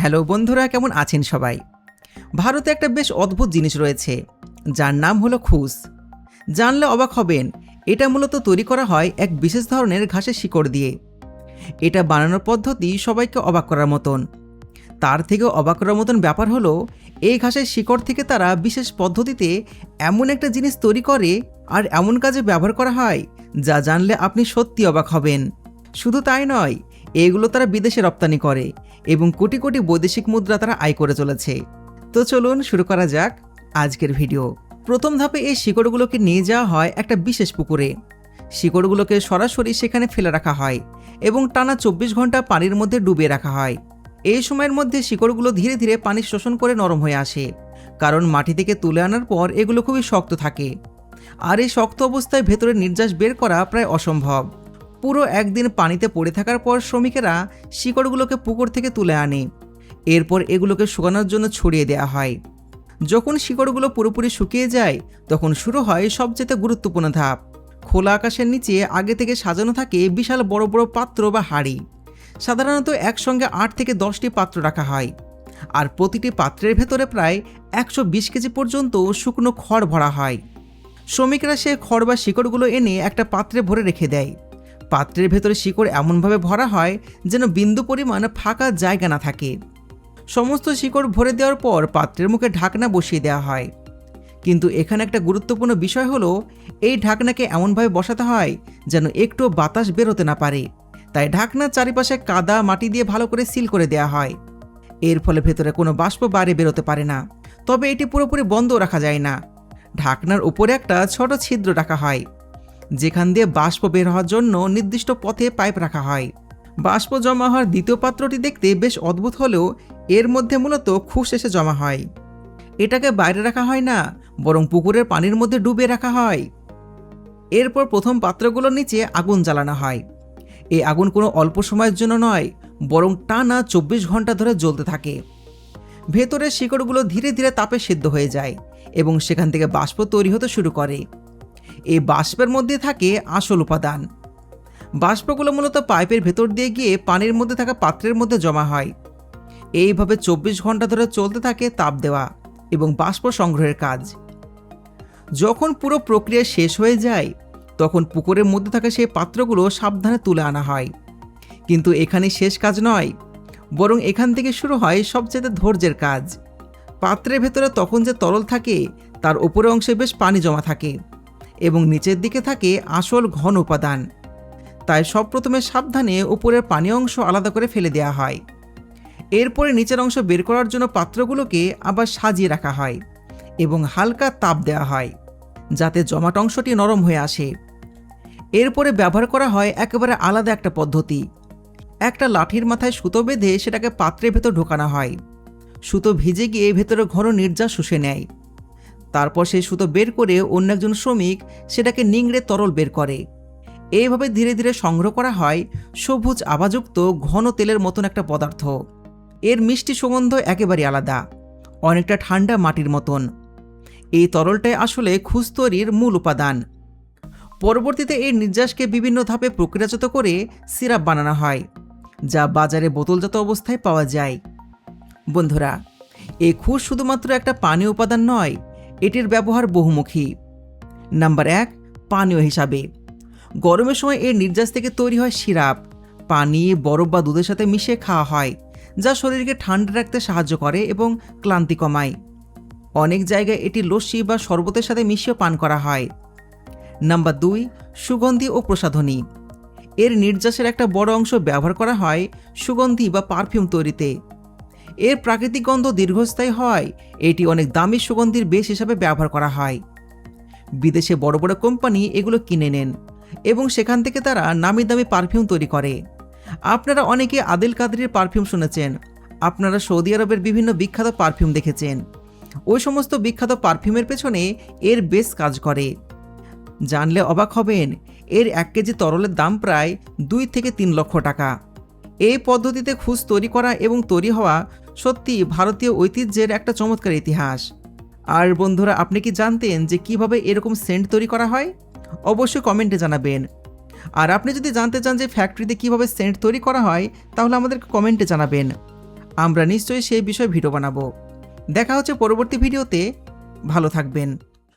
Hello বন্ধুরা, কেমন আছেন সবাই? ভারতে একটা বেশ অদ্ভুত জিনিস রয়েছে যার নাম হলো খুস। জানলে অবাক হবেন, এটা মূলত তৈরি করা হয় এক বিশেষ ধরনের ঘাসের শিকড় দিয়ে। এটা বানানোর পদ্ধতি সবাইকে অবাক করার মতন। তার থেকেও অবাক করার মতন ব্যাপার হলো, এই ঘাসের শিকড় থেকে তারা বিশেষ পদ্ধতিতে এমন একটা জিনিস তৈরি করে আর এমন কাজে ব্যবহার করা হয় যা জানলে আপনি সত্যি অবাক হবেন। শুধু তাই নয়, এগুলো তারা বিদেশে রপ্তানি করে এবং কোটি কোটি বৈদেশিক মুদ্রা তারা আয় করে চলেছে। তো চলুন শুরু করা যাক আজকের ভিডিও। প্রথম ধাপে এই শিকড়গুলোকে নিয়ে যাওয়া হয় একটা বিশেষ পুকুরে। শিকড়গুলোকে সরাসরি সেখানে ফেলে রাখা হয় এবং টানা 24 ঘন্টা পানির মধ্যে ডুবিয়ে রাখা হয়। এই সময়ের মধ্যে শিকড়গুলো ধীরে ধীরে পানি শোষণ করে নরম হয়ে আসে, কারণ মাটি থেকে তুলে আনার পর এগুলো খুবই শক্ত থাকে আর এই শক্ত অবস্থায় ভেতরে নির্যাস বের করা প্রায় অসম্ভব। পুরো একদিন পানিতে পড়ে থাকার পর শ্রমিকেরা শিকড়গুলোকে পুকুর থেকে তুলে আনে। এরপর এগুলোকে শুকানোর জন্য ছড়িয়ে দেওয়া হয়। যখন শিকড়গুলো পুরোপুরি শুকিয়ে যায় তখন শুরু হয় সবচেয়ে গুরুত্বপূর্ণ ধাপ। খোলা আকাশের নিচে আগে থেকে সাজানো থাকে বিশাল বড় বড় পাত্র বা হাঁড়ি। সাধারণত একসঙ্গে 8 থেকে 10টি পাত্র রাখা হয় আর প্রতিটি পাত্রের ভেতরে প্রায় 120 কেজি পর্যন্ত শুকনো খড় ভরা হয়। শ্রমিকরা সে খড় বা শিকড়গুলো এনে একটা পাত্রে ভরে রেখে দেয়। পাত্রের ভেতরে শিকড় এমনভাবে ভরা হয় যেন বিন্দু পরিমাণ ফাঁকা জায়গা না থাকে। সমস্ত শিকড় ভরে দেওয়ার পর পাত্রের মুখে ঢাকনা বসিয়ে দেওয়া হয়। কিন্তু এখানে একটা গুরুত্বপূর্ণ বিষয় হলো, এই ঢাকনাকে এমনভাবে বসাতে হয় যেন একটু বাতাস বেরোতে না পারে। তাই ঢাকনার চারিপাশে কাদা মাটি দিয়ে ভালো করে সিল করে দেওয়া হয়। এর ফলে ভেতরে কোনো বাষ্প বাইরে বেরোতে পারে না, তবে এটি পুরোপুরি বন্ধ রাখা যায় না। ঢাকনার উপরে একটা ছোট ছিদ্র রাখা হয় যেখান দিয়ে বাষ্প বের হওয়ার জন্য নির্দিষ্ট পথে পাইপ রাখা হয়। বাষ্প জমা হওয়ার দ্বিতীয় পাত্রটি দেখতে বেশ অদ্ভুত হলেও এর মধ্যে মূলত খুস এসে জমা হয়। এটাকে বাইরে রাখা হয় না, বরং পুকুরের পানির মধ্যে ডুবিয়ে রাখা হয়। এরপর প্রথম পাত্রগুলোর নিচে আগুন জ্বালানো হয়। এই আগুন কোনো অল্প সময়ের জন্য নয়, বরং টানা 24 ঘন্টা ধরে জ্বলতে থাকে। ভেতরের শিকড়গুলো ধীরে ধীরে তাপে সিদ্ধ হয়ে যায় এবং সেখান থেকে বাষ্প তৈরি হতে শুরু করে। এই বাষ্পের মধ্যে থাকে আসল উপাদান। বাষ্পগুলো মূলত পাইপের ভেতর দিয়ে গিয়ে পানির মধ্যে থাকা পাত্রের মধ্যে জমা হয়। এইভাবে 24 ঘন্টা ধরে চলতে থাকে তাপ দেওয়া এবং বাষ্প সংগ্রহের কাজ। যখন পুরো প্রক্রিয়া শেষ হয়ে যায় তখন পুকুরের মধ্যে থাকা সেই পাত্রগুলো সাবধানে তুলে আনা হয়। কিন্তু এখানে শেষ কাজ নয়, বরং এখান থেকে শুরু হয় সবচেয়ে ধৈর্যের কাজ। পাত্রের ভেতরে তখন যে তরল থাকে তার উপরের অংশে বেশ পানি জমা থাকে এবং নিচের দিকে থাকে আসল ঘন উপাদান। তাই সব প্রথমে সাবধানে উপরের পানি অংশ আলাদা করে ফেলে দেওয়া হয়। এরপরে নিচের অংশ বের করার জন্য পাত্রগুলোকে আবার সাজিয়ে রাখা হয় এবং হালকা তাপ দেওয়া হয় যাতে জমাট অংশটি নরম হয়ে আসে। এরপরে ব্যবহার করা হয় একেবারে আলাদা একটা পদ্ধতি। একটা লাঠির মাথায় সুতো বেঁধে সেটাকে পাত্রের ভেতর ঢোকানো হয়। সুতো ভিজে গিয়ে ভেতরে ঘন নির্যাস শুষে নেয়। তারপর সেই সুতো বের করে অন্য একজন শ্রমিক সেটাকে নিংড়ে তরল বের করে। এইভাবে ধীরে ধীরে সংগ্রহ করা হয় সবুজ আভাযুক্ত ঘন তেলের মতন একটা পদার্থ। এর মিষ্টি সুগন্ধ একেবারে আলাদা, অনেকটা ঠান্ডা মাটির মতন। এই তরলটাই আসলে খুস তৈরির মূল উপাদান। পরবর্তীতে এই নির্যাসকে বিভিন্ন ধাপে প্রক্রিয়াজাত করে সিরাপ বানানো হয়, যা বাজারে বোতলজাত অবস্থায় পাওয়া যায়। বন্ধুরা, এই খুস শুধুমাত্র একটা পানীয় উপাদান নয়, এটির ব্যবহার বহুমুখী। নাম্বার 1, পানীয় হিসাবে। গরমের সময় এর নির্যাস থেকে তৈরি হয় সিরাপ। পানি, বরফ বা দুধের সাথে মিশিয়ে খাওয়া হয়, যা শরীরকে ঠান্ডা রাখতে সাহায্য করে এবং ক্লান্তি কমায়। অনেক জায়গায় এটি লস্যি বা শরবতের সাথে মিশিয়ে পান করা হয়। নাম্বার 2, সুগন্ধি ও প্রসাধনী। এর নির্যাসের একটা বড় অংশ ব্যবহার করা হয় সুগন্ধি বা পারফিউম তৈরিতে। এর প্রাকৃতিক গন্ধ দীর্ঘস্থায়ী হয় এটি অনেক দামি সুগন্ধির বেশ হিসাবে ব্যবহার করা হয়। বিদেশে বড় বড় কোম্পানি এগুলো কিনে নেন এবং সেখান থেকে তারা নামি দামি পারফিউম তৈরি করে। আপনারা অনেকে আদিল কাদরির পারফিউম শুনেছেন, আপনারা সৌদি আরবের বিভিন্ন বিখ্যাত পারফিউম দেখেছেন। ওই সমস্ত বিখ্যাত পারফিউমের পেছনে এর বেশ কাজ করে। জানলে অবাক হবেন, এর 1 কেজি তরলের দাম প্রায় 2 থেকে 3 লক্ষ টাকা। এই পদ্ধতিতে খুস তৈরি করা এবং তৈরি হওয়া সত্যি ভারতীয় ঐতিহ্যের একটা চমৎকার ইতিহাস। আর বন্ধুরা, আপনি কি জানতেন যে কিভাবে এরকম সেন্ট তৈরি করা হয়? অবশ্যই কমেন্টে জানাবেন। আর আপনি যদি জানতে চান যে ফ্যাক্টরিতে কিভাবে সেন্ট তৈরি করা হয় তাহলে আমাদেরকে কমেন্টে জানাবেন। আমরা নিশ্চয়ই সেই বিষয়ে ভিডিও বানাবো। দেখা হচ্ছে পরবর্তী ভিডিওতে। ভালো থাকবেন।